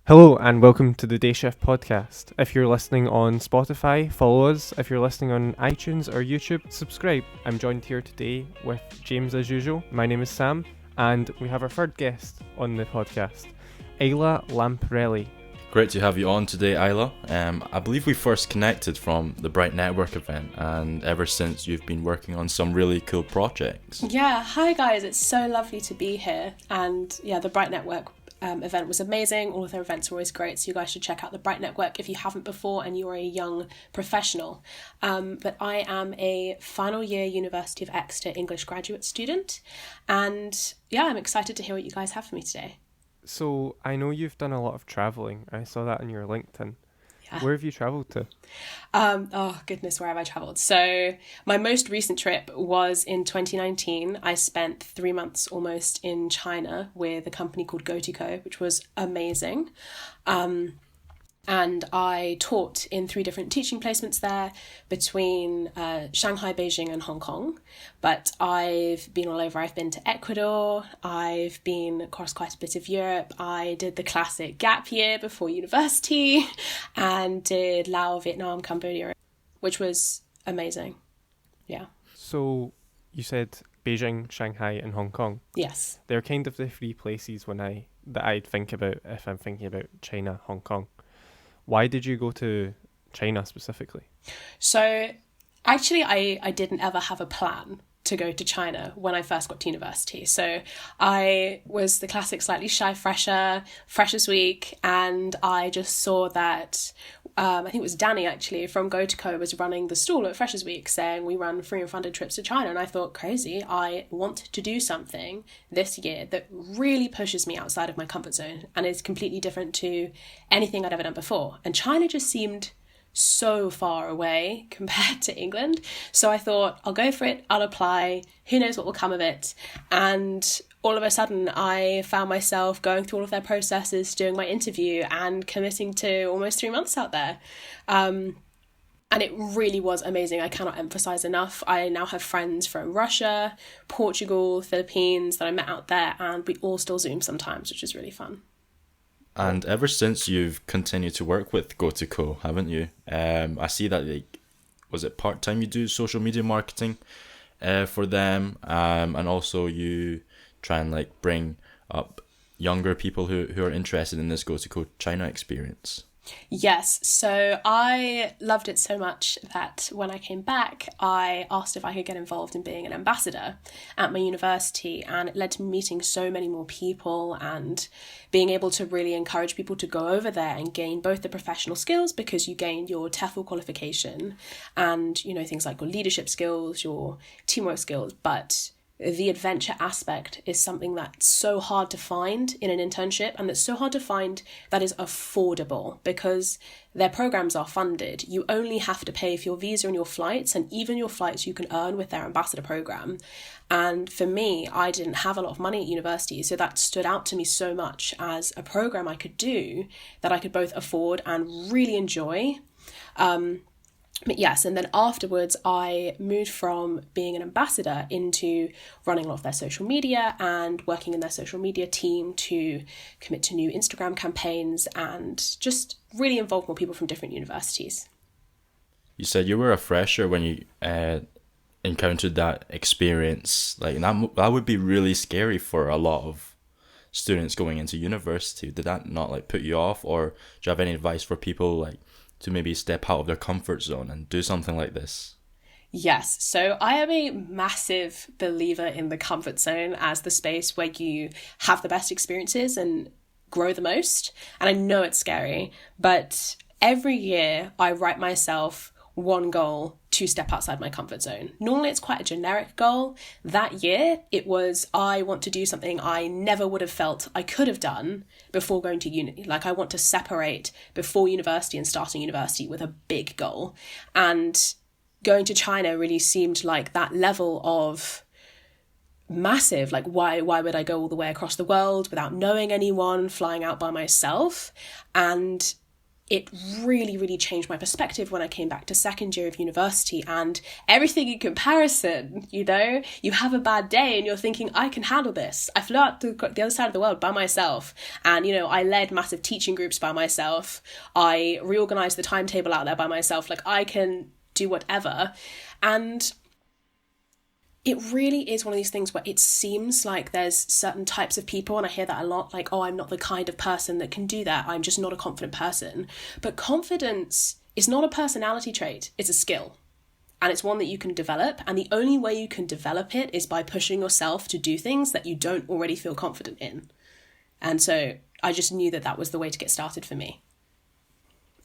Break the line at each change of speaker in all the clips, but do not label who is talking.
Hello and welcome to the Day Shift podcast. If you're listening on Spotify, follow us. If you're listening on iTunes or YouTube, subscribe. I'm joined here today with James as usual. My name is Sam and we have our third guest on the podcast, Isla Lamparelli.
Great to have you on today, Isla. I believe we first connected from the Bright Network event, and ever since you've been working on some really cool projects.
Yeah, hi guys, it's so lovely to be here. And yeah, the Bright Network event was amazing. All of their events are always great, so you guys should check out the Bright Network if you haven't before and you're a young professional. But I am a final year University of Exeter English graduate student, and yeah, I'm excited to hear what you guys have for me today.
So I know you've done a lot of travelling. I saw that on your LinkedIn.
Yeah.
Where have you travelled to?
Oh goodness, where have I travelled? So my most recent trip was in 2019. I spent 3 months almost in China with a company called Gotoco, which was amazing. And I taught in 3 different teaching placements there between Shanghai, Beijing and Hong Kong. But I've been all over. I've been to Ecuador. I've been across quite a bit of Europe. I did the classic gap year before university and did Laos, Vietnam, Cambodia, which was amazing. Yeah.
So you said Beijing, Shanghai and Hong Kong.
Yes.
They're kind of the 3 places that I'd think about if I'm thinking about China, Hong Kong. Why did you go to China specifically?
So actually, I didn't ever have a plan to go to China when I first got to university. So I was the classic slightly shy freshers week, and I just saw that I think it was Danny actually from Gotoco was running the stall at Freshers Week saying we run free and funded trips to China, and I thought, crazy, I want to do something this year that really pushes me outside of my comfort zone and is completely different to anything I'd ever done before. And China just seemed so far away compared to England. So I thought, I'll go for it, I'll apply, who knows what will come of it. And all of a sudden I found myself going through all of their processes, doing my interview and committing to almost 3 months out there. And it really was amazing. I cannot emphasize enough. I now have friends from Russia, Portugal, Philippines that I met out there, and we all still Zoom sometimes, which is really fun.
And ever since you've continued to work with Gotoco, haven't you? I see that, was it part-time you do social media marketing for them? And also you try and bring up younger people who are interested in this Gotoco China experience.
Yes, so I loved it so much that when I came back, I asked if I could get involved in being an ambassador at my university, and it led to me meeting so many more people and being able to really encourage people to go over there and gain both the professional skills, because you gain your TEFL qualification and, things like your leadership skills, your teamwork skills, but the adventure aspect is something that's so hard to find in an internship, and that's so hard to find that is affordable, because their programs are funded. You only have to pay for your visa and your flights, and even your flights you can earn with their ambassador program. And for me, I didn't have a lot of money at university, so that stood out to me so much as a program I could do that I could both afford and really enjoy. But yes, and then afterwards I moved from being an ambassador into running a lot of their social media and working in their social media team to commit to new Instagram campaigns and just really involve more people from different universities.
You said you were a fresher when you encountered that experience. That would be really scary for a lot of students going into university. Did that not put you off, or do you have any advice for people to maybe step out of their comfort zone and do something like this?
Yes, so I am a massive believer in the comfort zone as the space where you have the best experiences and grow the most. And I know it's scary, but every year I write myself one goal to step outside my comfort zone. Normally it's quite a generic goal. That year it was, I want to do something I never would have felt I could have done before going to uni. I want to separate before university and starting university with a big goal. And going to China really seemed like that level of massive, why would I go all the way across the world without knowing anyone, flying out by myself? And it really, really changed my perspective when I came back to second year of university, and everything in comparison, you know, you have a bad day and you're thinking, I can handle this. I flew out to the other side of the world by myself, and, you know, I led massive teaching groups by myself. I reorganized the timetable out there by myself. Like, I can do whatever. And it really is one of these things where it seems like there's certain types of people, and I hear that a lot, like, oh, I'm not the kind of person that can do that. I'm just not a confident person. But confidence is not a personality trait. It's a skill. And it's one that you can develop. And the only way you can develop it is by pushing yourself to do things that you don't already feel confident in. And so I just knew that that was the way to get started for me.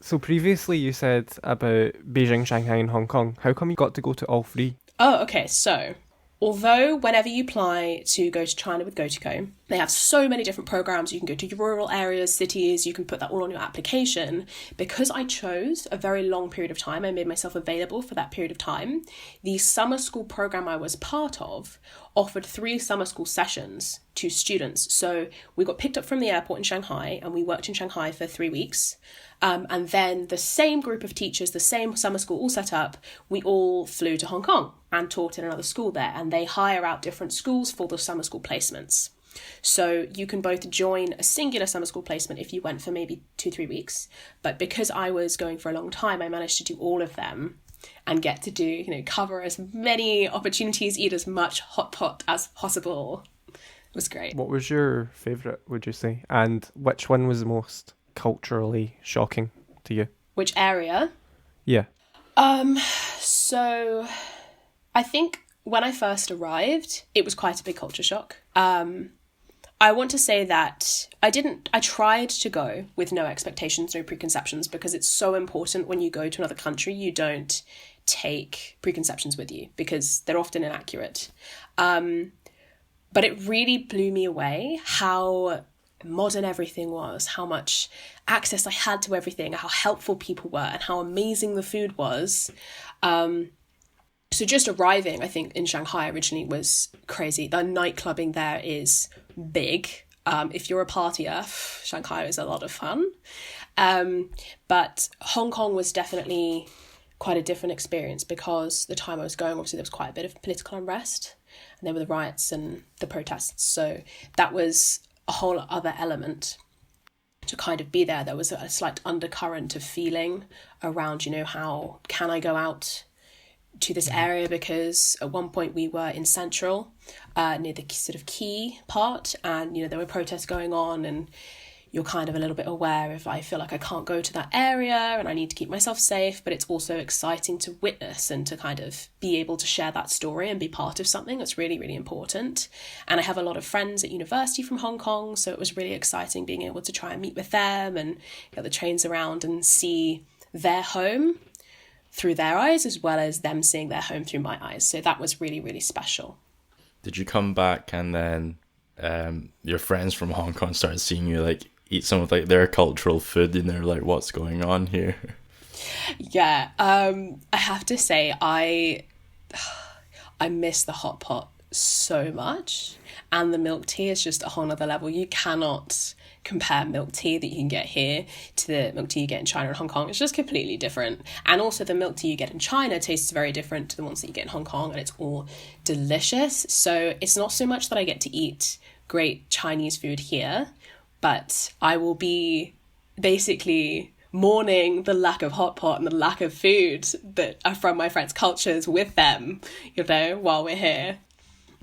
So previously you said about Beijing, Shanghai and Hong Kong. How come you got to go to all three?
Oh, okay. So although whenever you apply to go to China with Gotoco, they have so many different programs. You can go to rural areas, cities, you can put that all on your application. Because I chose a very long period of time, I made myself available for that period of time. The summer school program I was part of offered 3 summer school sessions to students. So we got picked up from the airport in Shanghai and we worked in Shanghai for 3 weeks. And then the same group of teachers, the same summer school all set up, we all flew to Hong Kong and taught in another school there. And they hire out different schools for the summer school placements. So you can both join a singular summer school placement if you went for maybe 2-3 weeks. But because I was going for a long time, I managed to do all of them and get to do, you know, cover as many opportunities, eat as much hot pot as possible. It was great.
What was your favourite, would you say? And which one was the most culturally shocking to you?
Which area?
Yeah.
So I think when I first arrived, it was quite a big culture shock. I want to say that I tried to go with no expectations, no preconceptions, because it's so important when you go to another country, you don't take preconceptions with you because they're often inaccurate. But it really blew me away how modern everything was, how much access I had to everything, how helpful people were, and how amazing the food was. So just arriving, I think, in Shanghai originally was crazy. The nightclubbing there is big. If you're a partier, Shanghai is a lot of fun. But Hong Kong was definitely quite a different experience because the time I was going, obviously there was quite a bit of political unrest and there were the riots and the protests. So that was a whole other element to kind of be there. There was a slight undercurrent of feeling around, you know, how can I go out to this area, because at one point we were in Central, near the sort of key part, and, you know, there were protests going on and you're kind of a little bit aware if I feel like I can't go to that area and I need to keep myself safe, but it's also exciting to witness and to kind of be able to share that story and be part of something that's really, really important. And I have a lot of friends at university from Hong Kong, so it was really exciting being able to try and meet with them and get the trains around and see their home through their eyes as well as them seeing their home through my eyes. So that was really, really special.
Did you come back and then your friends from Hong Kong started seeing you like eat some of like their cultural food and they're like, what's going on here?
Yeah, I have to say I miss the hot pot so much, and the milk tea is just a whole nother level. You cannot compare milk tea that you can get here to the milk tea you get in China and Hong Kong. It's just completely different. And also the milk tea you get in China tastes very different to the ones that you get in Hong Kong, and it's all delicious. So it's not so much that I get to eat great Chinese food here, but I will be basically mourning the lack of hot pot and the lack of food that are from my friends' cultures with them, you know, while we're here.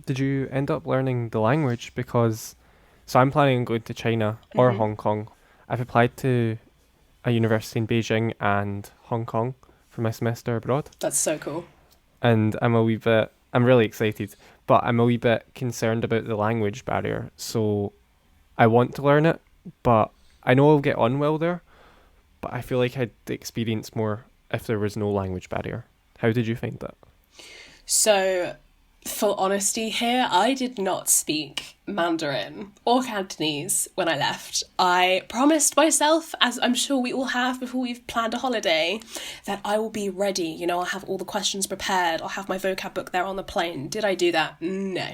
Did you end up learning the language? Because, so I'm planning on going to China or Hong Kong. I've applied to a university in Beijing and Hong Kong for my semester abroad.
That's so cool.
And I'm really excited, but I'm a wee bit concerned about the language barrier. So I want to learn it, but I know I'll get on well there, but I feel like I'd experience more if there was no language barrier. How did you find that?
So, full honesty here, I did not speak Mandarin or Cantonese when I left. I promised myself, as I'm sure we all have before we've planned a holiday, that I will be ready. You know, I'll have all the questions prepared. I'll have my vocab book there on the plane. Did I do that? No.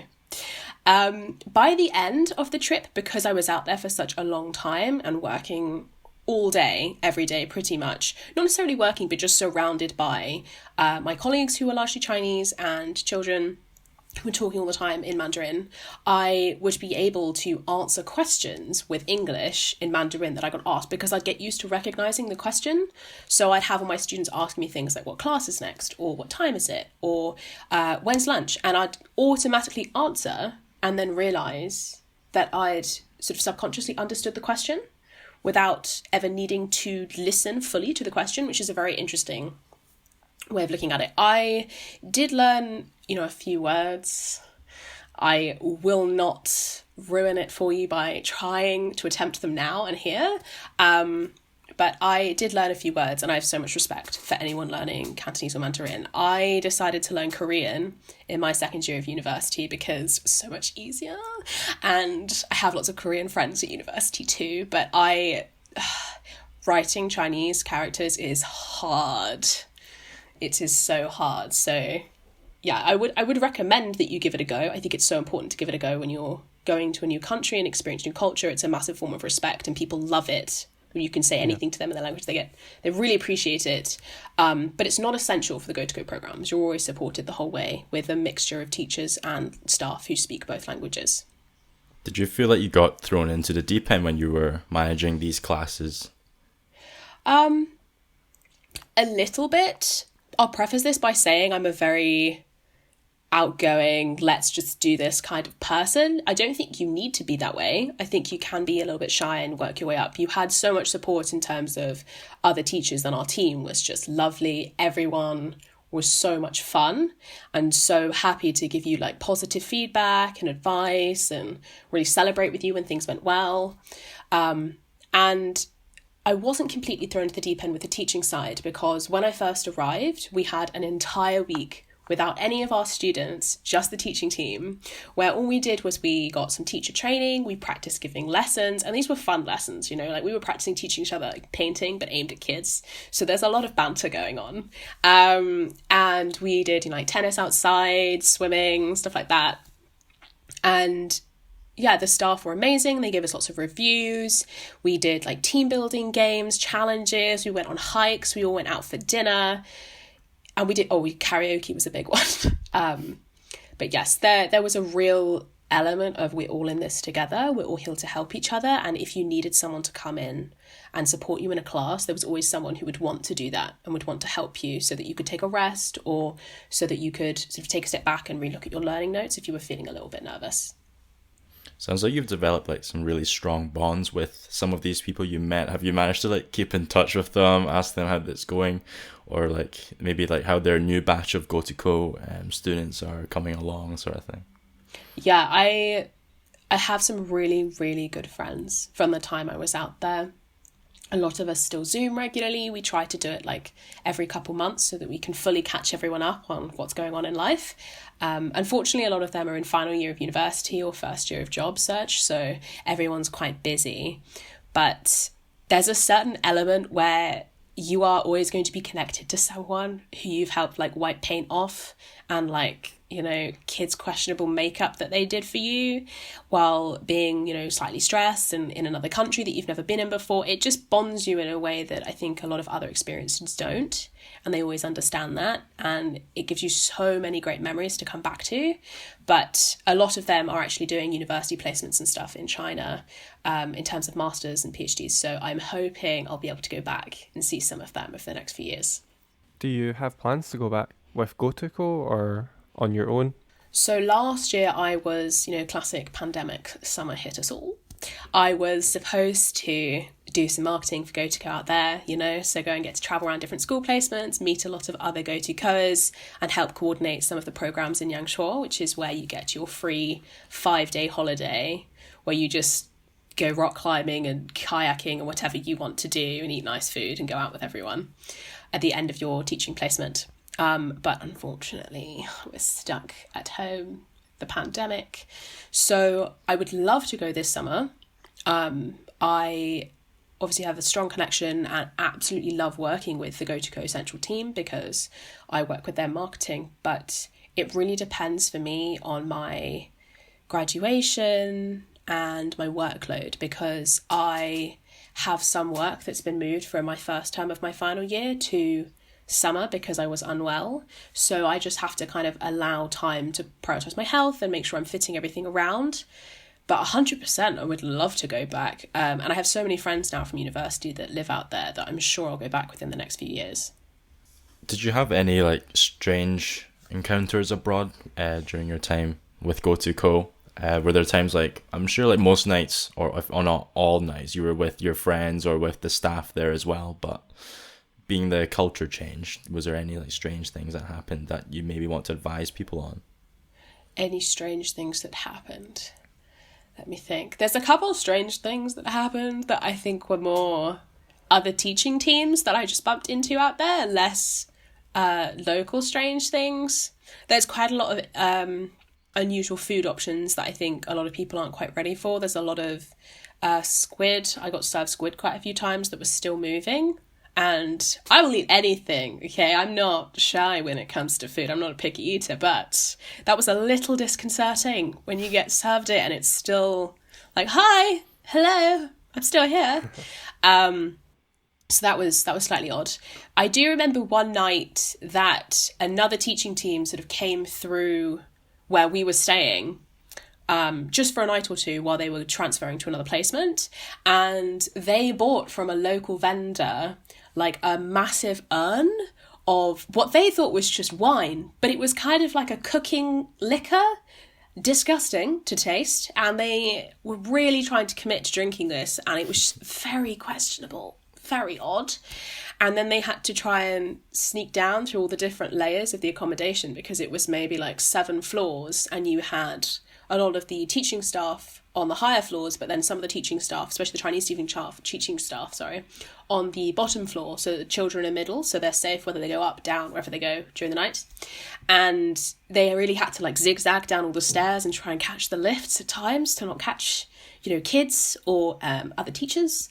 By the end of the trip, because I was out there for such a long time and working all day, every day, pretty much. Not necessarily working, but just surrounded by my colleagues who are largely Chinese and children who were talking all the time in Mandarin. I would be able to answer questions with English in Mandarin that I got asked because I'd get used to recognizing the question. So I'd have all my students asking me things like, what class is next? Or what time is it? Or when's lunch? And I'd automatically answer and then realize that I'd sort of subconsciously understood the question without ever needing to listen fully to the question, which is a very interesting way of looking at it. I did learn, a few words. I will not ruin it for you by trying to attempt them now and here. But I did learn a few words, and I have so much respect for anyone learning Cantonese or Mandarin. I decided to learn Korean in my second year of university because it was so much easier. And I have lots of Korean friends at university too, but writing Chinese characters is hard. It is so hard. So yeah, I would recommend that you give it a go. I think it's so important to give it a go when you're going to a new country and experience new culture. It's a massive form of respect, and people love it when you can say anything to them in their language. They really appreciate it. But it's not essential for the Gotoco programs. You're always supported the whole way with a mixture of teachers and staff who speak both languages.
Did you feel like you got thrown into the deep end when you were managing these classes?
A little bit. I'll preface this by saying I'm a very outgoing, let's just do this kind of person. I don't think you need to be that way. I think you can be a little bit shy and work your way up. You had so much support in terms of other teachers, and our team was just lovely. Everyone was so much fun and so happy to give you like positive feedback and advice and really celebrate with you when things went well. And I wasn't completely thrown to the deep end with the teaching side, because when I first arrived, we had an entire week without any of our students, just the teaching team, where all we did was we got some teacher training, we practiced giving lessons, and these were fun lessons, like we were practicing teaching each other like painting, but aimed at kids. So there's a lot of banter going on. And we did like tennis outside, swimming, stuff like that. And yeah, the staff were amazing. They gave us lots of reviews. We did like team building games, challenges. We went on hikes. We all went out for dinner. And we did, karaoke was a big one. But yes, there was a real element of we're all in this together. We're all here to help each other. And if you needed someone to come in and support you in a class, there was always someone who would want to do that and would want to help you so that you could take a rest, or so that you could sort of take a step back and relook at your learning notes if you were feeling a little bit nervous.
Sounds like you've developed like some really strong bonds with some of these people you met. Have you managed to like keep in touch with them, ask them how it's going, or like maybe like how their new batch of Gotoco students are coming along, sort of thing?
Yeah, I have some really, really good friends from the time I was out there. A lot of us still Zoom regularly. We try to do it like every couple months so that we can fully catch everyone up on what's going on in life. Unfortunately, a lot of them are in final year of university or first year of job search, so everyone's quite busy. But there's a certain element where you are always going to be connected to someone who you've helped like wipe paint off and like, kids' questionable makeup that they did for you while being, slightly stressed and in another country that you've never been in before. It just bonds you in a way that I think a lot of other experiences don't. And they always understand that. And it gives you so many great memories to come back to. But a lot of them are actually doing university placements and stuff in China in terms of masters and PhDs. So I'm hoping I'll be able to go back and see some of them over the next few years.
Do you have plans to go back with Gotoco or on your own?
So last year I was, classic pandemic, summer hit us all. I was supposed to do some marketing for Gotoco out there, so go and get to travel around different school placements, meet a lot of other Gotocoers and help coordinate some of the programs in Yangshuo, which is where you get your free 5-day holiday where you just go rock climbing and kayaking and whatever you want to do and eat nice food and go out with everyone at the end of your teaching placement. But unfortunately, we're stuck at home, the pandemic. So I would love to go this summer. I obviously have a strong connection and absolutely love working with the Gotoco Central team because I work with their marketing. But it really depends for me on my graduation and my workload, because I have some work that's been moved from my first term of my final year to summer because I was unwell. So I just have to kind of allow time to prioritize my health and make sure I'm fitting everything around. But 100% I would love to go back. And I have so many friends now from university that live out there that I'm sure I'll go back within the next few years.
Did you have any like strange encounters abroad during your time with Gotoco? Were there times like, I'm sure like most nights, or if or not all nights, you were with your friends or with the staff there as well, but being the culture changed, was there any like strange things that happened that you maybe want to advise people on?
Any strange things that happened? Let me think. There's a couple of strange things that happened that I think were more other teaching teams that I just bumped into out there, less local strange things. There's quite a lot of unusual food options that I think a lot of people aren't quite ready for. There's a lot of squid. I got served squid quite a few times that was still moving. And I will eat anything, okay? I'm not shy when it comes to food. I'm not a picky eater, but that was a little disconcerting when you get served it and it's still like, hi, hello, I'm still here. So that was slightly odd. I do remember one night that another teaching team sort of came through where we were staying, just for a night or two while they were transferring to another placement. And they bought from a local vendor like a massive urn of what they thought was just wine, but it was kind of like a cooking liquor, disgusting to taste. And they were really trying to commit to drinking this, and it was very questionable, very odd. And then they had to try and sneak down through all the different layers of the accommodation because it was maybe like 7 floors, and you had a lot of the teaching staff on the higher floors, but then some of the teaching staff, especially the Chinese teaching staff, on the bottom floor. So the children are middle, so they're safe whether they go up, down, wherever they go during the night. And they really had to like zigzag down all the stairs and try and catch the lifts at times to not catch, kids or other teachers.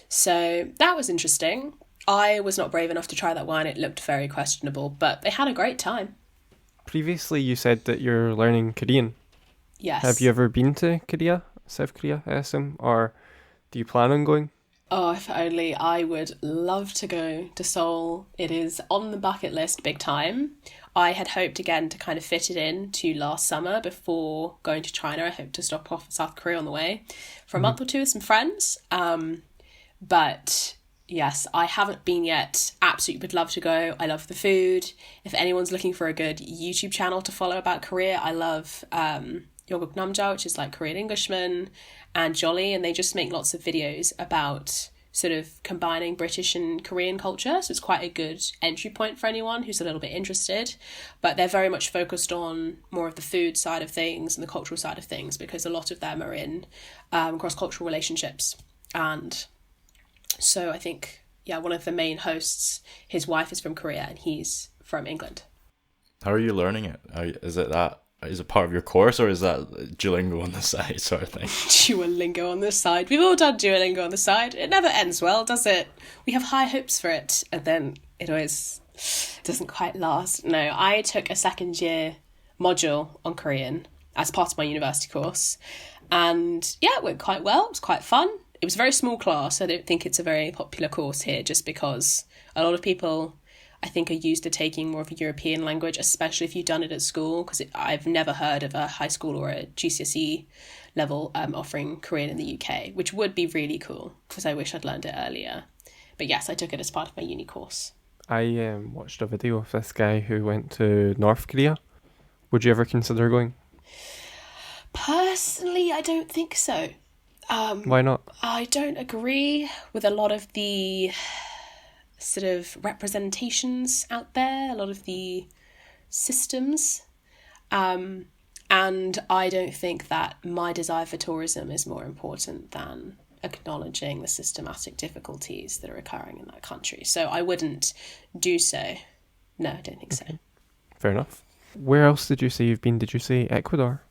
So that was interesting. I was not brave enough to try that wine. It looked very questionable, but they had a great time.
Previously, you said that you're learning Korean.
Yes.
Have you ever been to Korea, South Korea, I assume, or do you plan on going?
Oh, if only. I would love to go to Seoul. It is on the bucket list big time. I had hoped again to kind of fit it in to last summer before going to China. I hoped to stop off in South Korea on the way for a month or two with some friends. But yes, I haven't been yet. Absolutely would love to go. I love the food. If anyone's looking for a good YouTube channel to follow about Korea, I love Yoguk Namja, which is like Korean Englishman, and Jolly, and they just make lots of videos about sort of combining British and Korean culture. So it's quite a good entry point for anyone who's a little bit interested. But they're very much focused on more of the food side of things and the cultural side of things, because a lot of them are in cross-cultural relationships. And so I think, one of the main hosts, his wife is from Korea and he's from England.
How are you learning it? Is it part of your course, or is that Duolingo on the side sort of thing?
Duolingo on the side. We've all done Duolingo on the side. It never ends well, does it? We have high hopes for it, and then it always doesn't quite last. No, I took a second year module on Korean as part of my university course, and it went quite well. It was quite fun. It was a very small class. I don't think it's a very popular course here, just because a lot of people, I think, are used to taking more of a European language, especially if you've done it at school, because I've never heard of a high school or a GCSE level offering Korean in the UK, which would be really cool, because I wish I'd learned it earlier. But yes, I took it as part of my uni course.
I watched a video of this guy who went to North Korea. Would you ever consider going?
Personally, I don't think so.
Why not?
I don't agree with a lot of the sort of representations out there, a lot of the systems. And I don't think that my desire for tourism is more important than acknowledging the systematic difficulties that are occurring in that country. So I wouldn't do so. No, I don't think so.
Fair enough. Where else did you say you've been? Did you say Ecuador?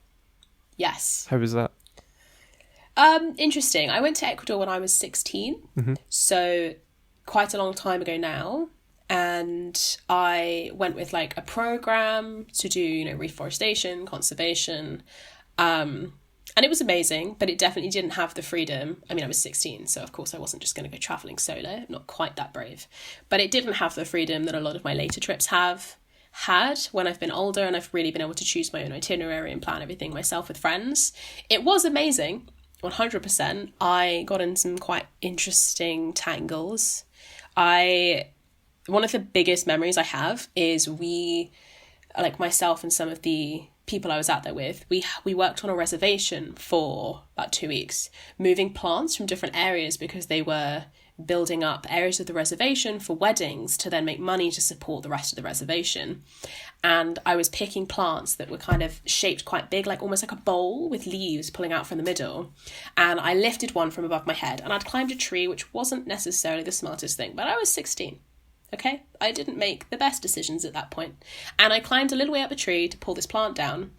Yes.
How was that?
Interesting. I went to Ecuador when I was 16, so quite a long time ago now, and I went with like a program to do, reforestation, conservation, and And it was amazing, but it definitely didn't have the freedom. I mean, I was 16, so of course I wasn't just going to go travelling solo, not quite that brave. But it didn't have the freedom that a lot of my later trips had when I've been older and I've really been able to choose my own itinerary and plan everything myself with friends. It was amazing, 100%. I got in some quite interesting tangles. One of the biggest memories I have is myself and some of the people I was out there with, we worked on a reservation for about 2 weeks, moving plants from different areas because they were building up areas of the reservation for weddings to then make money to support the rest of the reservation. And I was picking plants that were kind of shaped quite big, like almost like a bowl with leaves pulling out from the middle. And I lifted one from above my head and I'd climbed a tree, which wasn't necessarily the smartest thing, but I was 16. Okay, I didn't make the best decisions at that point. And I climbed a little way up the tree to pull this plant down.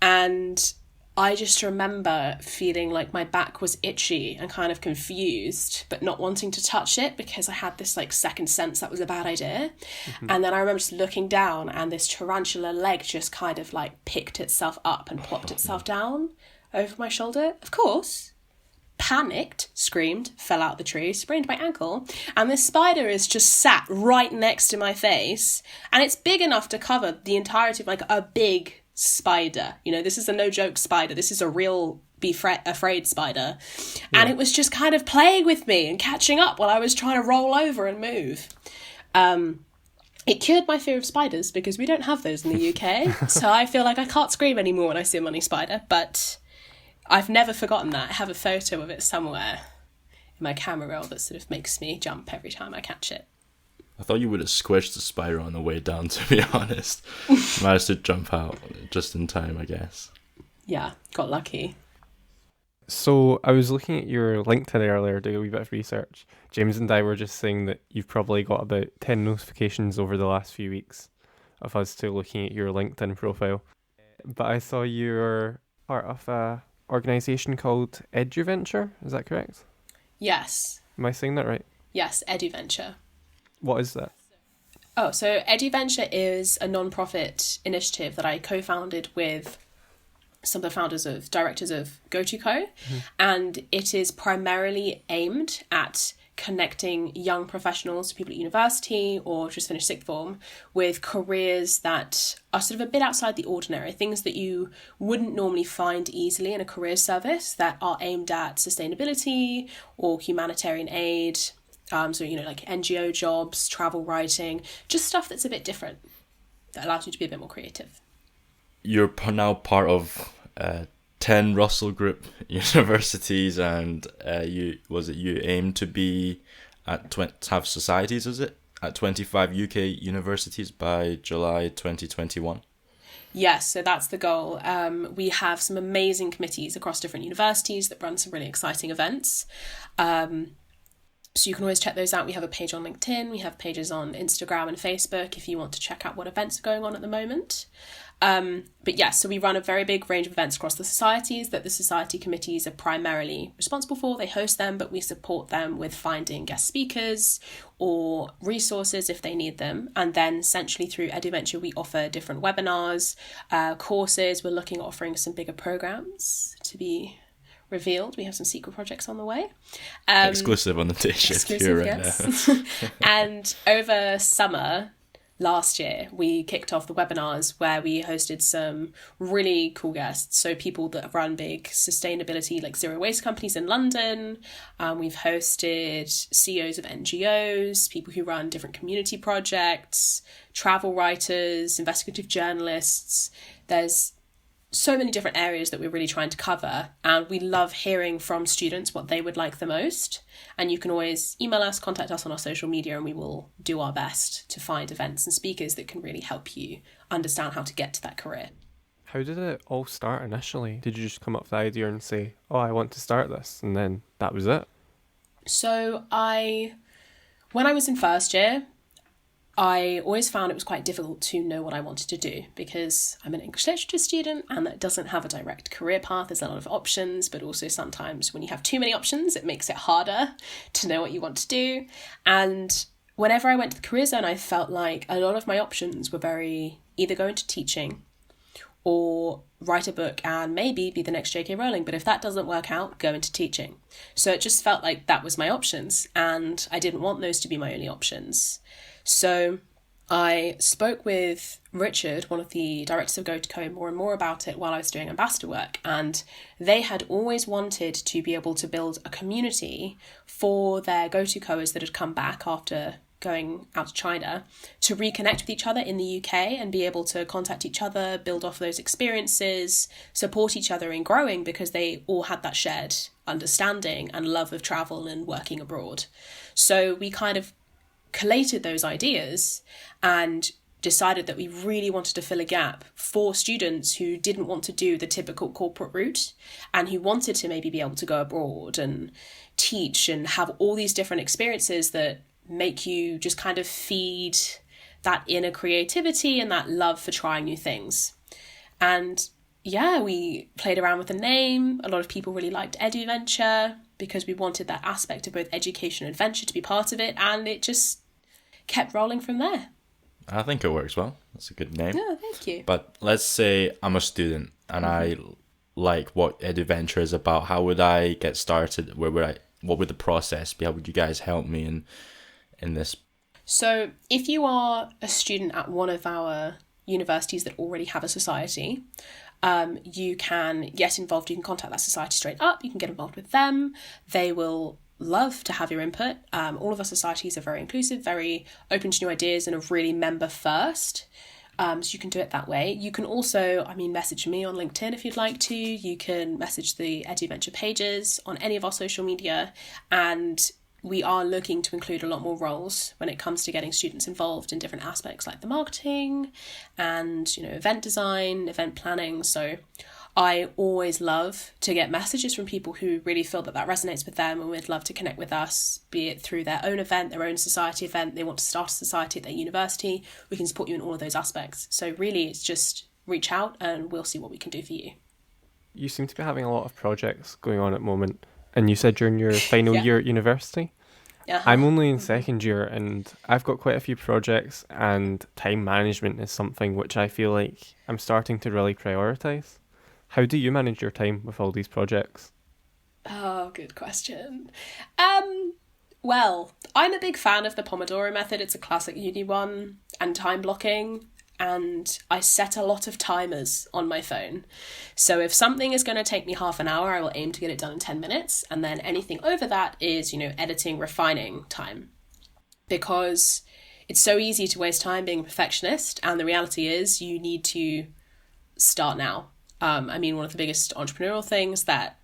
And I just remember feeling like my back was itchy and kind of confused, but not wanting to touch it because I had this like second sense that was a bad idea. Mm-hmm. And then I remember just looking down and this tarantula leg just kind of like picked itself up and plopped itself down over my shoulder. Of course, panicked, screamed, fell out the tree, sprained my ankle, and this spider is just sat right next to my face, and it's big enough to cover the entirety of like a big spider. You know, this is a no joke spider. This is a real afraid spider. Yeah. And it was just kind of playing with me and catching up while I was trying to roll over and move. It cured my fear of spiders because we don't have those in the UK. So I feel like I can't scream anymore when I see a money spider, but I've never forgotten that. I have a photo of it somewhere in my camera roll that sort of makes me jump every time I catch it.
I thought you would have squished the spider on the way down, to be honest. Managed to jump out just in time, I guess.
Yeah, got lucky.
So I was looking at your LinkedIn earlier, doing a wee bit of research. James and I were just saying that you've probably got about 10 notifications over the last few weeks of us two looking at your LinkedIn profile. But I saw you're part of a organisation called EduVenture, is that correct?
Yes.
Am I saying that right?
Yes, EduVenture.
What is that?
Oh, so EduVenture is a non-profit initiative that I co-founded with some of the directors of Gotoco, and it is primarily aimed at connecting young professionals, people at university or just finished sixth form, with careers that are sort of a bit outside the ordinary, things that you wouldn't normally find easily in a career service that are aimed at sustainability or humanitarian aid. So, you know, like NGO jobs, travel writing, just stuff that's a bit different, that allows you to be a bit more creative. You're
now part of 10 Russell Group universities, and you aim to be have societies, is it, at 25 UK universities by July 2021?
Yes, so that's the goal. We have some amazing committees across different universities that run some really exciting events. So you can always check those out. We have a page on LinkedIn. We have pages on Instagram and Facebook if you want to check out what events are going on at the moment. But yes, so we run a very big range of events across the societies that the society committees are primarily responsible for. They host them, but we support them with finding guest speakers or resources if they need them. And then essentially through EduVenture, we offer different webinars, courses. We're looking at offering some bigger programs to be revealed. We have some secret projects on the way.
Exclusive on the Day Shift here right
yes. Now. And over summer last year, we kicked off the webinars where we hosted some really cool guests. So people that run big sustainability, like zero waste companies in London. We've hosted CEOs of NGOs, people who run different community projects, travel writers, investigative journalists. There's so many different areas that we're really trying to cover, and we love hearing from students what they would like the most. And you can always email us, contact us on our social media, and we will do our best to find events and speakers that can really help you understand how to get to that career.
How did it all start initially? Did you just come up with the idea and say, oh, I want to start this, and then that was it?
So when I was in first year, I always found it was quite difficult to know what I wanted to do because I'm an English literature student and that doesn't have a direct career path. There's a lot of options, but also sometimes when you have too many options, it makes it harder to know what you want to do. And whenever I went to the career zone, I felt like a lot of my options were either go into teaching or write a book and maybe be the next J.K. Rowling. But if that doesn't work out, go into teaching. So it just felt like that was my options, and I didn't want those to be my only options. So I spoke with Richard, one of the directors of Gotoco, more and more about it while I was doing ambassador work. And they had always wanted to be able to build a community for their Gotocoers that had come back after going out to China to reconnect with each other in the UK and be able to contact each other, build off those experiences, support each other in growing, because they all had that shared understanding and love of travel and working abroad. So we kind of collated those ideas and decided that we really wanted to fill a gap for students who didn't want to do the typical corporate route and who wanted to maybe be able to go abroad and teach and have all these different experiences that make you just kind of feed that inner creativity and that love for trying new things. And yeah, we played around with the name. A lot of people really liked EduVenture because we wanted that aspect of both education and adventure to be part of it, and it just kept rolling from there.
I think it works well. That's a good name.
Yeah, thank you.
But let's say I'm a student and I like what EduVenture is about. How would I get started? What would the process be? How would you guys help me in this?
So if you are a student at one of our universities that already have a society, you can get involved. You can contact that society straight up. You can get involved with them. They will love to have your input. All of our societies are very inclusive, very open to new ideas, and are really member first. So you can do it that way. You can also, message me on LinkedIn if you'd like to. You can message the EduVenture pages on any of our social media, and we are looking to include a lot more roles when it comes to getting students involved in different aspects like the marketing and, event design, event planning. So I always love to get messages from people who really feel that resonates with them and would love to connect with us, be it through their own event, their own society event, they want to start a society at their university. We can support you in all of those aspects. So really, it's just reach out and we'll see what we can do for you.
You seem to be having a lot of projects going on at the moment. And you said you're in your final year at university. I'm only in second year and I've got quite a few projects, and time management is something which I feel like I'm starting to really prioritise. How do you manage your time with all these projects?
Oh, good question. Well, I'm a big fan of the Pomodoro method. It's a classic uni one, and time blocking. And I set a lot of timers on my phone. So if something is going to take me half an hour, I will aim to get it done in 10 minutes. And then anything over that is, editing, refining time. Because it's so easy to waste time being a perfectionist. And the reality is you need to start now. One of the biggest entrepreneurial things that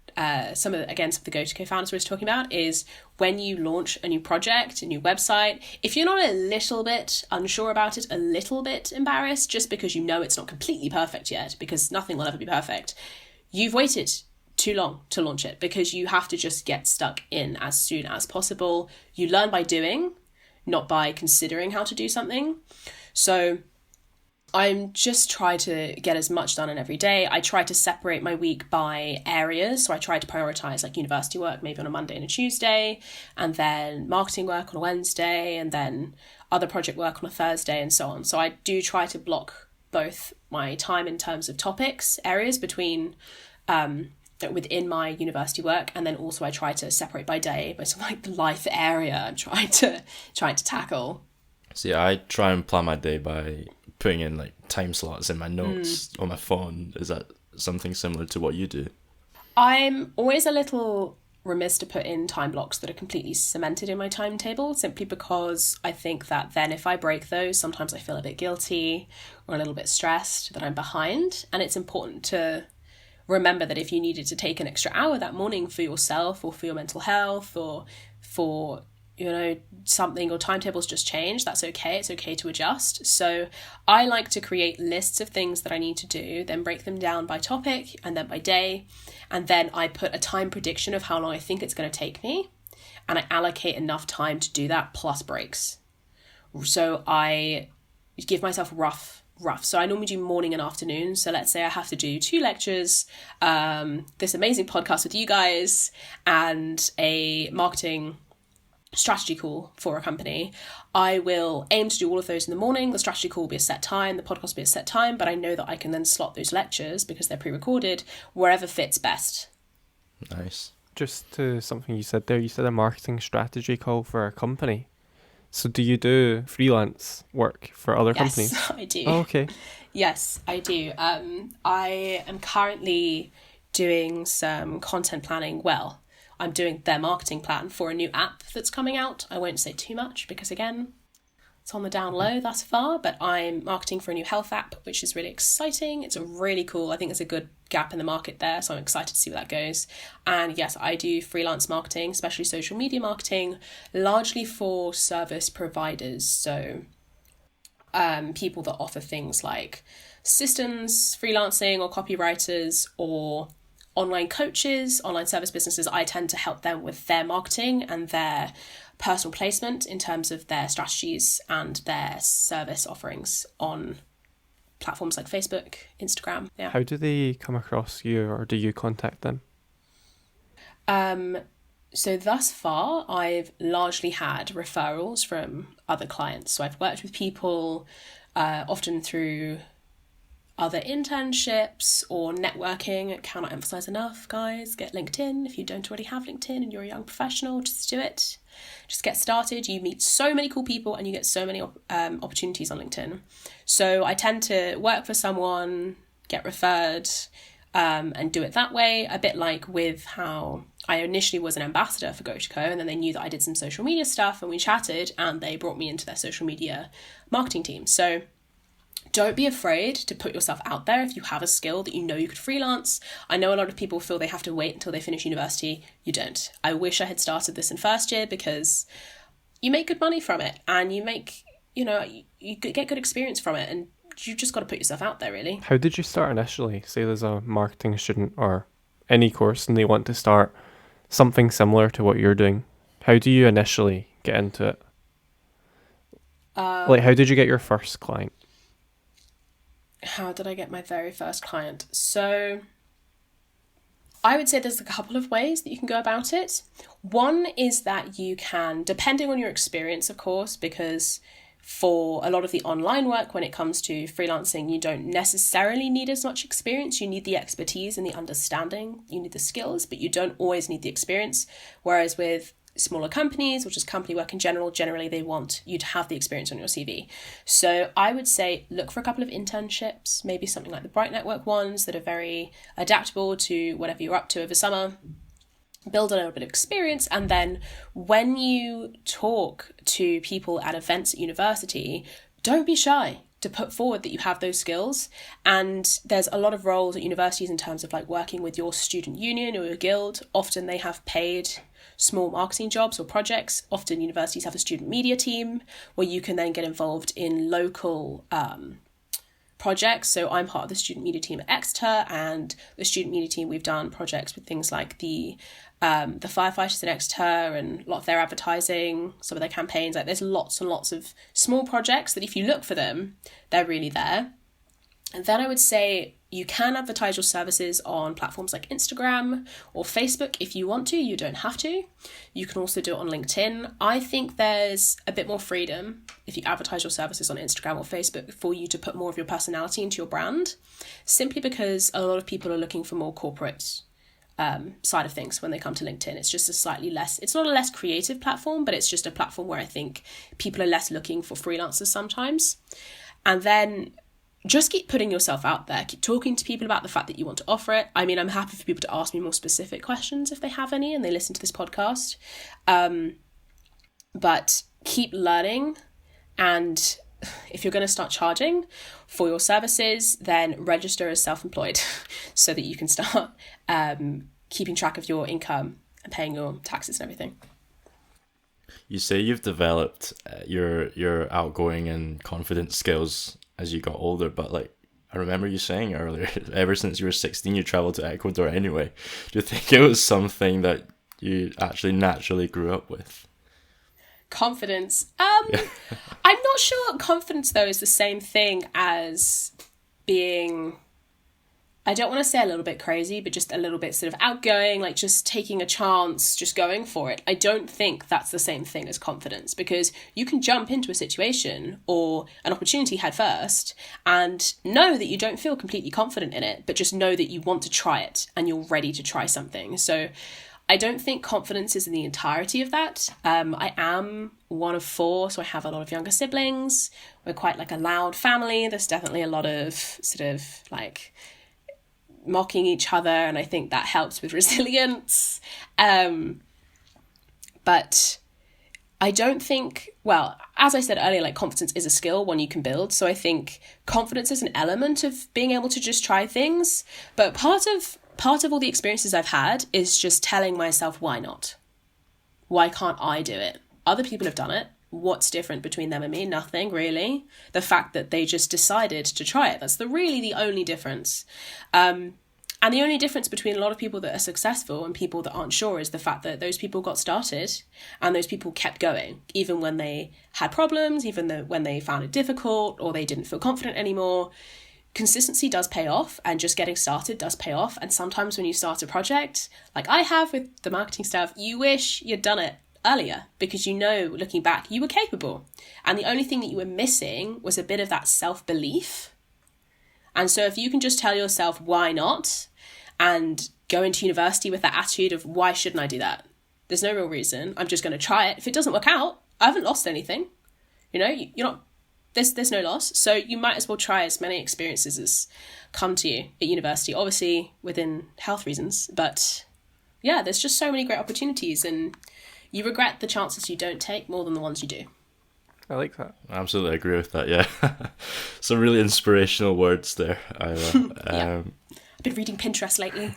some of the Gotoco founders were talking about is when you launch a new project, a new website, if you're not a little bit unsure about it, a little bit embarrassed, just because it's not completely perfect yet, because nothing will ever be perfect, you've waited too long to launch it, because you have to just get stuck in as soon as possible. You learn by doing, not by considering how to do something. So I'm just trying to get as much done in every day. I try to separate my week by areas. So I try to prioritize like university work, maybe on a Monday and a Tuesday, and then marketing work on a Wednesday, and then other project work on a Thursday, and so on. So I do try to block both my time in terms of topics, areas between within my university work, and then also I try to separate by day, by sort of like the life area I'm trying to tackle.
See, I try and plan my day by putting in like time slots in my notes on my phone. Is that something similar to what you do?
I'm always a little remiss to put in time blocks that are completely cemented in my timetable, simply because I think that then if I break those, sometimes I feel a bit guilty or a little bit stressed that I'm behind. And it's important to remember that if you needed to take an extra hour that morning for yourself or for your mental health or for something, your timetable's just changed, that's okay. It's okay to adjust. So I like to create lists of things that I need to do, then break them down by topic and then by day. And then I put a time prediction of how long I think it's going to take me. And I allocate enough time to do that plus breaks. So I give myself rough. So I normally do morning and afternoon. So let's say I have to do 2 lectures, this amazing podcast with you guys, and a marketing strategy call for a company, I will aim to do all of those in the morning. The strategy call will be a set time, the podcast will be a set time, but I know that I can then slot those lectures, because they're pre-recorded, wherever fits best.
Nice.
Just to something you said there, you said a marketing strategy call for a company. So do you do freelance work for other companies?
Yes, I do.
Oh, okay.
Yes, I do. I am currently doing some content planning. Well, I'm doing their marketing plan for a new app that's coming out. I won't say too much because, again, it's on the down low thus far, but I'm marketing for a new health app, which is really exciting. It's a really cool, I think there's a good gap in the market there, so I'm excited to see where that goes. And yes, I do freelance marketing, especially social media marketing, largely for service providers. So people that offer things like systems, freelancing, or copywriters, or online coaches, online service businesses. I tend to help them with their marketing and their personal placement in terms of their strategies and their service offerings on platforms like Facebook, Instagram. Yeah.
How do they come across you, or do you contact them?
So thus far, I've largely had referrals from other clients. So I've worked with people often through other internships or networking. Cannot emphasize enough, guys. Get LinkedIn. If you don't already have LinkedIn and you're a young professional, just do it. Just get started. You meet so many cool people and you get so many opportunities on LinkedIn. So I tend to work for someone, get referred, and do it that way. A bit like with how I initially was an ambassador for Gotoco, and then they knew that I did some social media stuff and we chatted and they brought me into their social media marketing team. So don't be afraid to put yourself out there if you have a skill that you know you could freelance. I know a lot of people feel they have to wait until they finish university. You don't. I wish I had started this in first year, because you make good money from it and you make, you get good experience from it, and you just got to put yourself out there, really.
How did you start initially? Say there's a marketing student or any course and they want to start something similar to what you're doing. How do you initially get into it? How did you get your first client?
How did I get my very first client? So I would say there's a couple of ways that you can go about it. One is that you can, depending on your experience, of course, because for a lot of the online work, when it comes to freelancing, you don't necessarily need as much experience. You need the expertise and the understanding. You need the skills, but you don't always need the experience. Whereas with smaller companies, or just company work in general, generally they want you to have the experience on your CV. So I would say look for a couple of internships, maybe something like the Bright Network ones that are very adaptable to whatever you're up to over summer. Build a little bit of experience, and then when you talk to people at events at university, don't be shy to put forward that you have those skills. And there's a lot of roles at universities in terms of like working with your student union or your guild. Often they have paid small marketing jobs or projects. Often universities have a student media team where you can then get involved in local projects. So I'm part of the student media team at Exeter, and the student media team, we've done projects with things like the firefighters in Exeter and a lot of their advertising, some of their campaigns. Like there's lots and lots of small projects that if you look for them, they're really there. And then I would say you can advertise your services on platforms like Instagram or Facebook if you want to. You don't have to. You can also do it on LinkedIn. I think there's a bit more freedom if you advertise your services on Instagram or Facebook for you to put more of your personality into your brand, simply because a lot of people are looking for more corporate side of things when they come to LinkedIn. It's just a slightly less, it's not a less creative platform, but it's just a platform where I think people are less looking for freelancers sometimes. And then just keep putting yourself out there. Keep talking to people about the fact that you want to offer it. I mean, I'm happy for people to ask me more specific questions if they have any and they listen to this podcast. But keep learning. And if you're going to start charging for your services, then register as self-employed so that you can start keeping track of your income and paying your taxes and everything.
You say you've developed your outgoing and confident skills as you got older, but like I remember you saying earlier, ever since you were 16 you traveled to Ecuador anyway. Do you think it was something that you actually naturally grew up with?
Confidence. I'm not sure confidence though is the same thing as being I don't want to say a little bit crazy, but just a little bit sort of outgoing, like just taking a chance, just going for it. I don't think that's the same thing as confidence, because you can jump into a situation or an opportunity head first and know that you don't feel completely confident in it, but just know that you want to try it and you're ready to try something. So I don't think confidence is in the entirety of that. I am one of 4, so I have a lot of younger siblings. We're quite like a loud family. There's definitely a lot of sort of like mocking each other, and I think that helps with resilience. But I don't think, well, as I said earlier, like confidence is a skill, one you can build. So I think confidence is an element of being able to just try things. But part of all the experiences I've had is just telling myself, why not? Why can't I do it? Other people have done it. What's different between them and me? Nothing, really. The fact that they just decided to try it. That's really the only difference. And the only difference between a lot of people that are successful and people that aren't sure is the fact that those people got started and those people kept going, even when they had problems, even though when they found it difficult or they didn't feel confident anymore. Consistency does pay off, and just getting started does pay off. And sometimes when you start a project, like I have with the marketing stuff, you wish you'd done it earlier, because you know, looking back, you were capable. And the only thing that you were missing was a bit of that self-belief. And so if you can just tell yourself, why not? And go into university with that attitude of, why shouldn't I do that? There's no real reason. I'm just going to try it. If it doesn't work out, I haven't lost anything. You know, you're not, there's no loss. So you might as well try as many experiences as come to you at university, obviously within health reasons. But yeah, there's just so many great opportunities, and you regret the chances you don't take more than the ones you do.
I like that.
I absolutely agree with that, yeah. Some really inspirational words there, Isla.
Yeah. I've been reading Pinterest lately.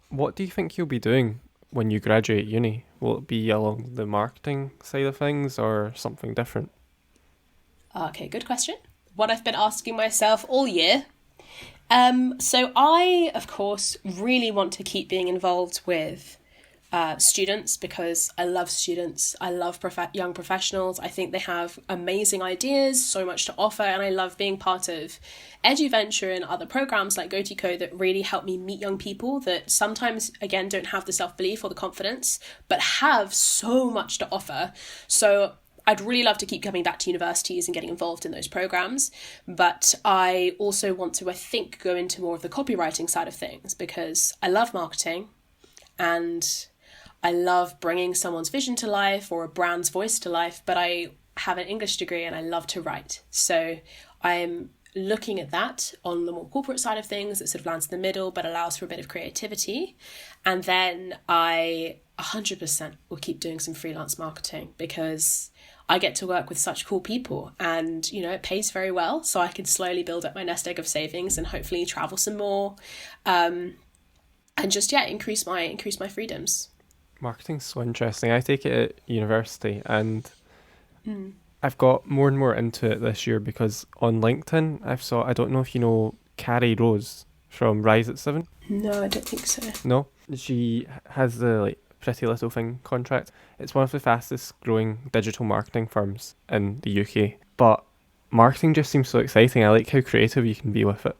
What do you think you'll be doing when you graduate uni? Will it be along the marketing side of things or something different?
Okay, good question. What I've been asking myself all year. So I, of course, really want to keep being involved with students, because I love students. I love young professionals. I think they have amazing ideas, so much to offer, and I love being part of EduVenture and other programs like Gotoco that really help me meet young people that sometimes, again, don't have the self-belief or the confidence, but have so much to offer. So I'd really love to keep coming back to universities and getting involved in those programs. But I also want to, I think, go into more of the copywriting side of things, because I love marketing and I love bringing someone's vision to life or a brand's voice to life, but I have an English degree and I love to write. So I'm looking at that on the more corporate side of things that sort of lands in the middle but allows for a bit of creativity. And then I 100% will keep doing some freelance marketing, because I get to work with such cool people and, you know, it pays very well. So I can slowly build up my nest egg of savings and hopefully travel some more. And just, yeah, increase my freedoms.
Marketing's so interesting. I take it at university, and I've got more and more into it this year because on LinkedIn I don't know if you know Carrie Rose from Rise at 7.
No, I don't think so.
No? She has the Pretty Little Thing contract. It's one of the fastest growing digital marketing firms in the UK. But marketing just seems so exciting. I like how creative you can be with it.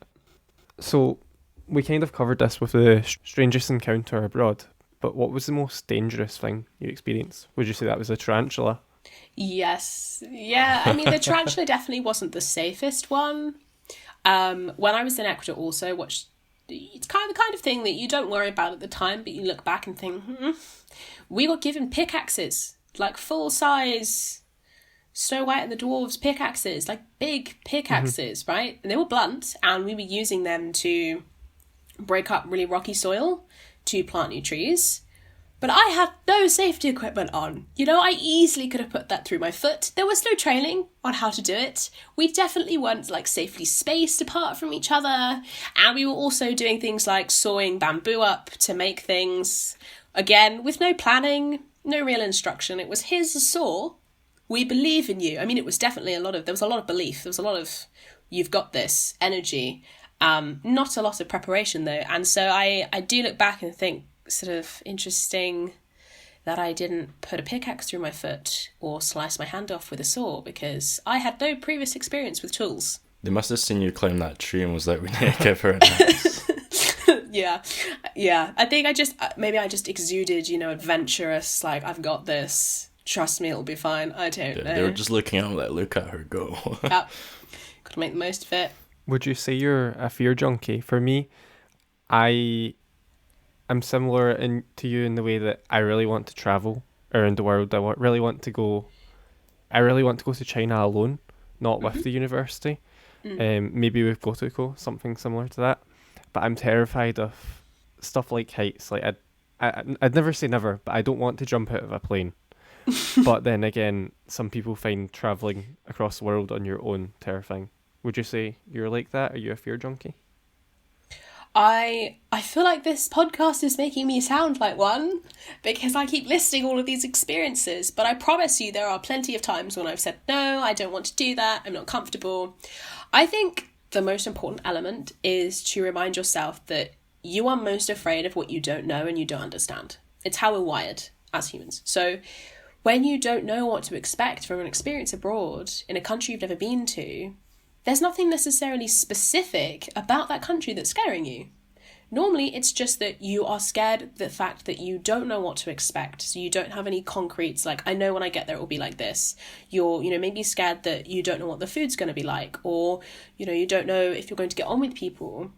So we kind of covered this with the strangest encounter abroad. But what was the most dangerous thing you experienced? Would you say that was a tarantula?
Yes. Yeah, I mean, the tarantula definitely wasn't the safest one. When I was in Ecuador also, which it's kind of the kind of thing that you don't worry about at the time, but you look back and think, we got given pickaxes, like full-size Snow White and the Dwarves pickaxes, like big pickaxes, right? And they were blunt, and we were using them to break up really rocky soil to plant new trees. But I had no safety equipment on. You know, I easily could have put that through my foot. There was no training on how to do it. We definitely weren't safely spaced apart from each other. And we were also doing things like sawing bamboo up to make things, again, with no planning, no real instruction. It was, here's a saw, we believe in you. I mean, it was definitely there was a lot of belief. There was a lot of, you've got this energy. Not a lot of preparation though. And so I do look back and think, sort of interesting that I didn't put a pickaxe through my foot or slice my hand off with a saw, because I had no previous experience with tools.
They must have seen you climb that tree and was like, we need to give her an axe.
Yeah. Yeah. I think maybe I just exuded, adventurous, like, I've got this. Trust me, it'll be fine. I don't know.
They were just looking at him like, look at her go.
Yep. Gotta make the most of it.
Would you say you're a fear junkie? For me, I am similar to you in the way that I really want to travel around the world. Really want to go. I really want to go to China alone, not with the university. Maybe with Gotoco, something similar to that. But I'm terrified of stuff like heights. Like I'd never say never, but I don't want to jump out of a plane. But then again, some people find traveling across the world on your own terrifying. Would you say you're like that? Are you a fear junkie?
I feel like this podcast is making me sound like one because I keep listing all of these experiences, but I promise you there are plenty of times when I've said, no, I don't want to do that, I'm not comfortable. I think the most important element is to remind yourself that you are most afraid of what you don't know and you don't understand. It's how we're wired as humans. So when you don't know what to expect from an experience abroad in a country you've never been to, there's nothing necessarily specific about that country that's scaring you. Normally, it's just that you are scared of the fact that you don't know what to expect. So you don't have any concretes, like, I know when I get there it will be like this. You're, maybe scared that you don't know what the food's going to be like, or, you don't know if you're going to get on with people.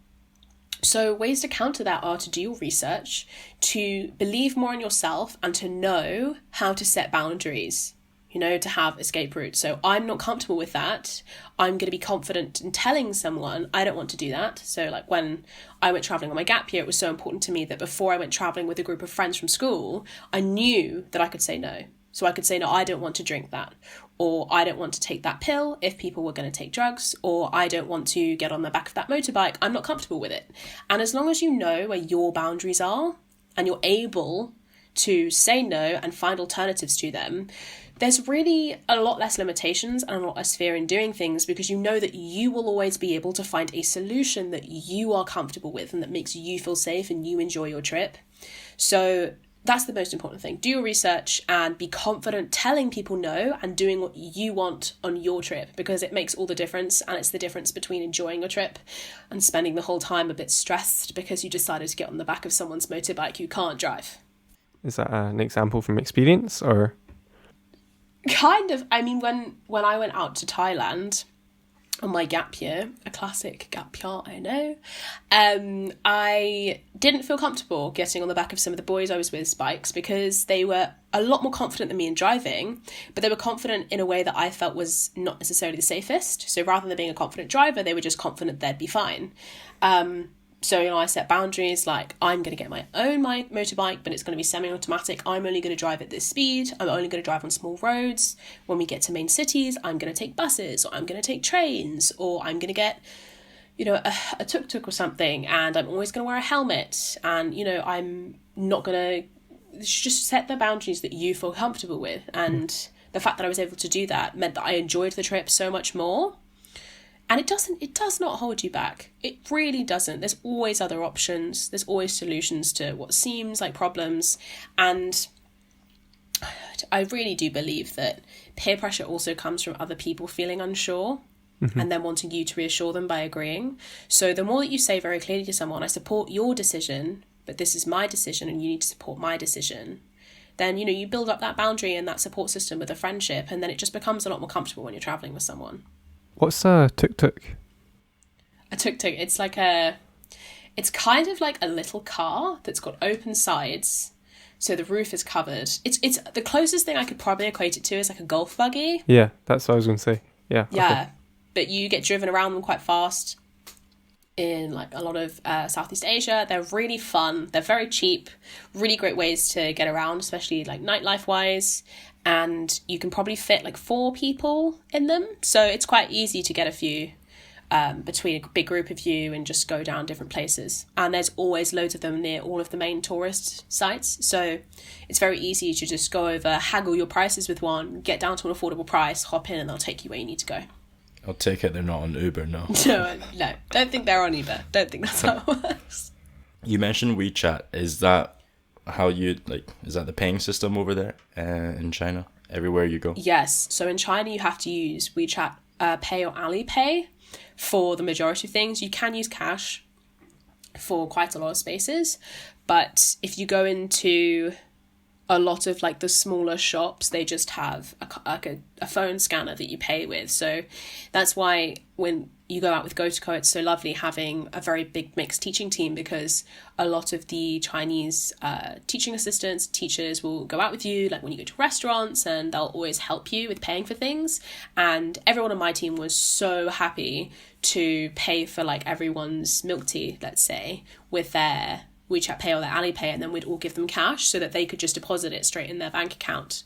So ways to counter that are to do your research, to believe more in yourself, and to know how to set boundaries. To have escape routes. So I'm not comfortable with that. I'm going to be confident in telling someone I don't want to do that. So like when I went traveling on my gap year, it was so important to me that before I went traveling with a group of friends from school, I knew that I could say no. So I could say, no, I don't want to drink that. Or I don't want to take that pill if people were going to take drugs. Or I don't want to get on the back of that motorbike. I'm not comfortable with it. And as long as you know where your boundaries are and you're able to say no and find alternatives to them, there's really a lot less limitations and a lot less fear in doing things because you know that you will always be able to find a solution that you are comfortable with and that makes you feel safe and you enjoy your trip. So that's the most important thing. Do your research and be confident telling people no and doing what you want on your trip because it makes all the difference, and it's the difference between enjoying your trip and spending the whole time a bit stressed because you decided to get on the back of someone's motorbike you can't drive.
Is that an example from experience or...?
Kind of. I mean, when I went out to Thailand on my gap year, a classic gap year, I know, I didn't feel comfortable getting on the back of some of the boys I was with's bikes because they were a lot more confident than me in driving, but they were confident in a way that I felt was not necessarily the safest. So rather than being a confident driver, they were just confident they'd be fine. So, I set boundaries like I'm going to get my own motorbike, but it's going to be semi-automatic. I'm only going to drive at this speed. I'm only going to drive on small roads. When we get to main cities, I'm going to take buses or I'm going to take trains or I'm going to get, a Tuk Tuk or something. And I'm always going to wear a helmet. And, I'm not going to just set the boundaries that you feel comfortable with. And the fact that I was able to do that meant that I enjoyed the trip so much more. And it does not hold you back. It really doesn't. There's always other options. There's always solutions to what seems like problems. And I really do believe that peer pressure also comes from other people feeling unsure and then wanting you to reassure them by agreeing. So the more that you say very clearly to someone, I support your decision, but this is my decision and you need to support my decision, then, you build up that boundary and that support system with a friendship, and then it just becomes a lot more comfortable when you're traveling with someone.
What's a Tuk Tuk?
A Tuk Tuk, it's kind of like a little car that's got open sides, so the roof is covered. It's the closest thing I could probably equate it to is like a golf buggy.
Yeah, that's what I was going to say. Yeah.
Yeah,
okay.
But you get driven around them quite fast in like a lot of Southeast Asia. They're really fun. They're very cheap. Really great ways to get around, especially like nightlife wise. And you can probably fit like 4 people in them. So it's quite easy to get a few between a big group of you and just go down different places. And there's always loads of them near all of the main tourist sites. So it's very easy to just go over, haggle your prices with one, get down to an affordable price, hop in, and they'll take you where you need to go.
I'll take it they're not on Uber, no.
No, don't think they're on Uber. Don't think that's how it works.
You mentioned WeChat. Is that how is that the paying system over there in China, everywhere you go?
Yes. So in China, you have to use WeChat Pay or Alipay for the majority of things. You can use cash. for quite a lot of spaces. But if you go into a lot of like the smaller shops, they just have a phone scanner that you pay with. So that's why when you go out with Gotoco, it's so lovely having a very big mixed teaching team, because a lot of the Chinese teaching assistants, teachers will go out with you, like when you go to restaurants, and they'll always help you with paying for things. And everyone on my team was so happy to pay for like everyone's milk tea, let's say, with their WeChat Pay or their Alipay, and then we'd all give them cash so that they could just deposit it straight in their bank account.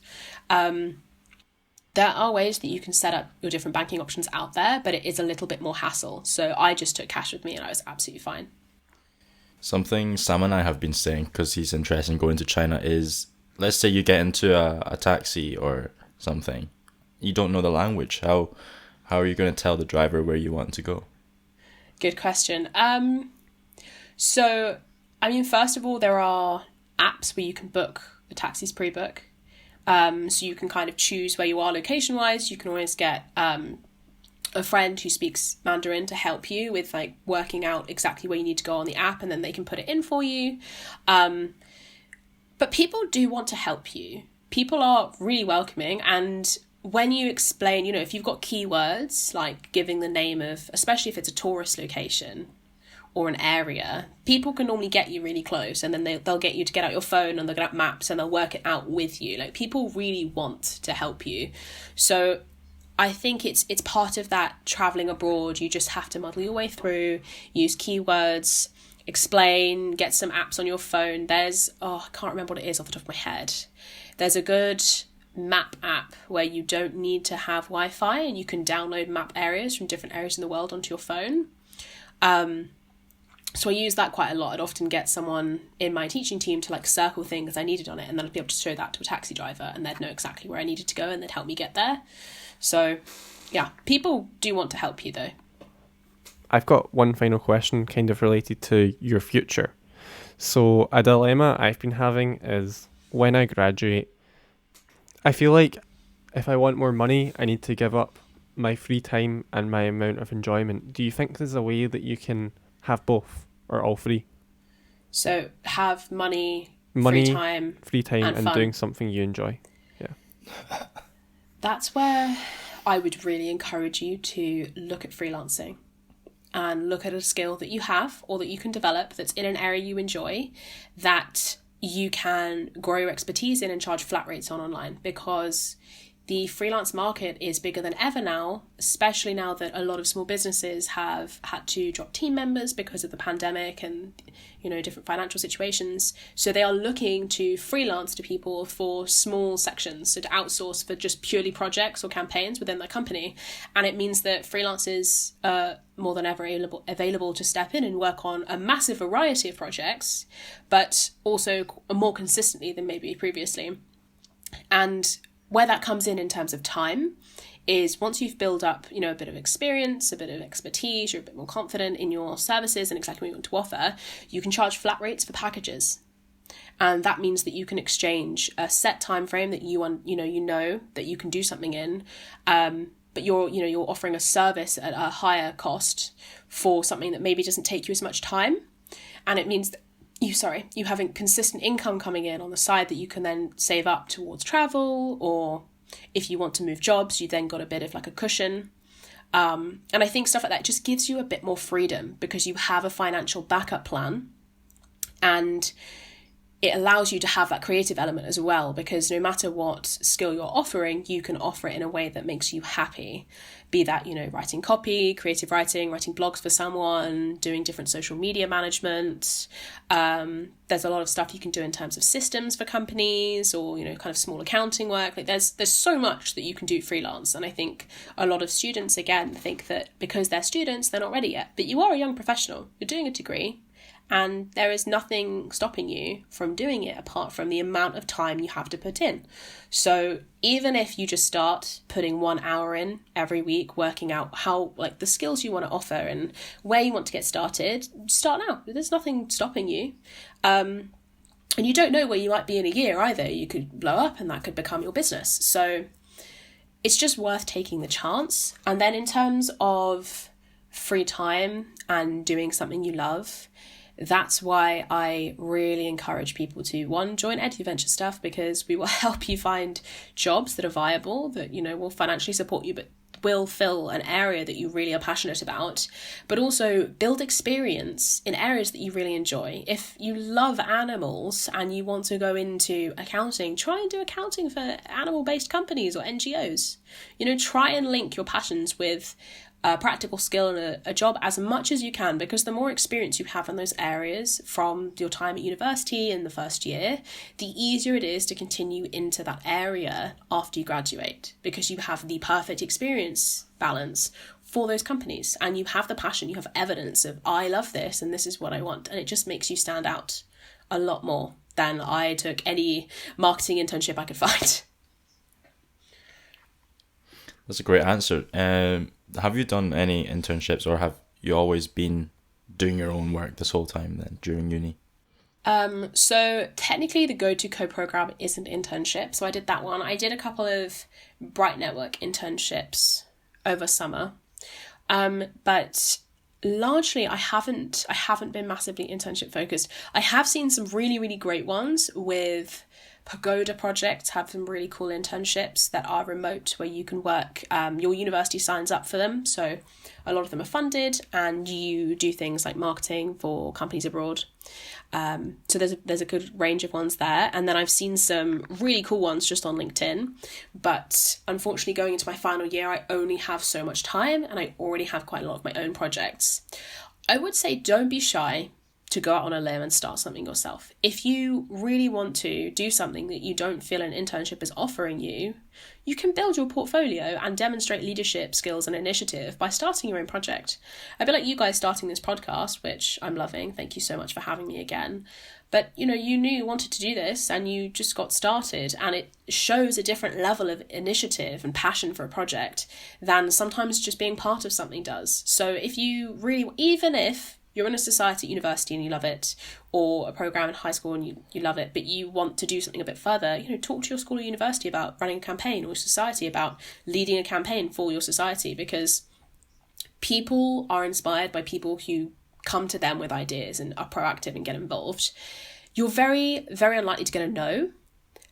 There are ways that you can set up your different banking options out there, but it is a little bit more hassle. So I just took cash with me and I was absolutely fine.
Something Sam and I have been saying, because he's interested in going to China, is let's say you get into a taxi or something. You don't know the language. How are you going to tell the driver where you want to go?
Good question. So, I mean, first of all, there are apps where you can book the taxis pre-book. So you can kind of choose where you are location-wise. You can always get a friend who speaks Mandarin to help you with like working out exactly where you need to go on the app, and then they can put it in for you. But people do want to help you. People are really welcoming, and when you explain, if you've got keywords like giving the name of, especially if it's a tourist location or an area, people can normally get you really close, and then they'll get you to get out your phone and they'll get out maps and they'll work it out with you. Like, people really want to help you. So I think it's part of that traveling abroad. You just have to muddle your way through, use keywords, explain, get some apps on your phone. There's, I can't remember what it is off the top of my head. There's a good map app where you don't need to have Wi-Fi, and you can download map areas from different areas in the world onto your phone. So I use that quite a lot. I'd often get someone in my teaching team to like circle things I needed on it, and then I'd be able to show that to a taxi driver, and they'd know exactly where I needed to go, and they'd help me get there. So yeah, people do want to help you though.
I've got one final question kind of related to your future. So a dilemma I've been having is, when I graduate, I feel like if I want more money, I need to give up my free time and my amount of enjoyment. Do you think there's a way that you can have both, or all three?
So have money, free time
and doing something you enjoy. Yeah.
That's where I would really encourage you to look at freelancing and look at a skill that you have or that you can develop that's in an area you enjoy, that you can grow your expertise in and charge flat rates on online, because the freelance market is bigger than ever now, especially now that a lot of small businesses have had to drop team members because of the pandemic and, different financial situations. So they are looking to freelance to people for small sections, so to outsource for just purely projects or campaigns within their company. And it means that freelancers are more than ever available to step in and work on a massive variety of projects, but also more consistently than maybe previously. And where that comes in terms of time is, once you've built up, a bit of experience, a bit of expertise, you're a bit more confident in your services and exactly what you want to offer, you can charge flat rates for packages. And that means that you can exchange a set time frame that you know that you can do something in, but you're offering a service at a higher cost for something that maybe doesn't take you as much time. And it means that you have a consistent income coming in on the side that you can then save up towards travel, or if you want to move jobs, you then got a bit of like a cushion. And I think stuff like that just gives you a bit more freedom, because you have a financial backup plan, and it allows you to have that creative element as well, because no matter what skill you're offering, you can offer it in a way that makes you happy. Be that, writing copy, creative writing blogs for someone, doing different social media management. There's a lot of stuff you can do in terms of systems for companies, or, kind of small accounting work. Like there's so much that you can do freelance. And I think a lot of students, again, think that because they're students, they're not ready yet. But you are a young professional. You're doing a degree. And there is nothing stopping you from doing it apart from the amount of time you have to put in. So even if you just start putting 1 hour in every week, working out how, like, the skills you want to offer and where you want to get started, start now. There's nothing stopping you. And you don't know where you might be in a year either. You could blow up and that could become your business. So it's just worth taking the chance. And then in terms of free time and doing something you love, that's why I really encourage people to, one, join EduVenture stuff, because we will help you find jobs that are viable, that, you know, will financially support you, but will fill an area that you really are passionate about, but also build experience in areas that you really enjoy. If you love animals and you want to go into accounting, try and do accounting for animal-based companies or NGOs. You know, try and link your passions with a practical skill and a job as much as you can, because the more experience you have in those areas from your time at university in the first year, the easier it is to continue into that area after you graduate, because you have the perfect experience balance for those companies and you have the passion, you have evidence of, I love this and this is what I want, and it just makes you stand out a lot more than I took any marketing internship I could find.
That's a great answer. Have you done any internships, or have you always been doing your own work this whole time then during uni?
So technically the Gotoco program is an internship. So I did that one. I did a couple of Bright Network internships over summer. But largely I haven't been massively internship focused. I have seen some really, really great ones with Pagoda projects, have some really cool internships that are remote where you can work. Your university signs up for them, so a lot of them are funded, and you do things like marketing for companies abroad. So there's a good range of ones there, and then I've seen some really cool ones just on LinkedIn. But unfortunately, going into my final year, I only have so much time, and I already have quite a lot of my own projects. I would say don't be shy to go out on a limb and start something yourself. If you really want to do something that you don't feel an internship is offering you, you can build your portfolio and demonstrate leadership skills and initiative by starting your own project. A bit like you guys starting this podcast, which I'm loving. Thank you so much for having me again. But, you know, you knew you wanted to do this and you just got started, and it shows a different level of initiative and passion for a project than sometimes just being part of something does. So if you really, even if you're in a society at university and you love it, or a program in high school and you love it, but you want to do something a bit further, you know, talk to your school or university about running a campaign, or society about leading a campaign for your society, because people are inspired by people who come to them with ideas and are proactive and get involved. You're very, very unlikely to get a no,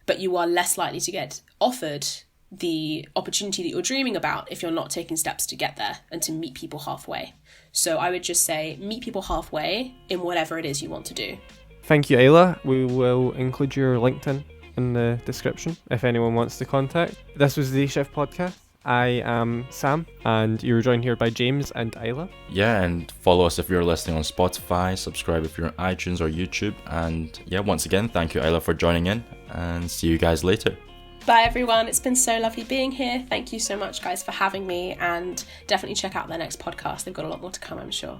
but you are less likely to get offered the opportunity that you're dreaming about if you're not taking steps to get there and to meet people halfway. So I would just say meet people halfway in whatever it is you want to do.
Thank you, Isla. We will include your LinkedIn in the description if anyone wants to contact. This was the Day Shift Podcast. I am Sam, and you were joined here by James and Isla.
Yeah, and follow us if you're listening on Spotify, subscribe if you're on iTunes or YouTube, and yeah, once again, thank you, Isla, for joining in, and see you guys later.
Bye everyone, it's been so lovely being here. Thank you so much guys for having me, and definitely check out their next podcast. They've got a lot more to come, I'm sure.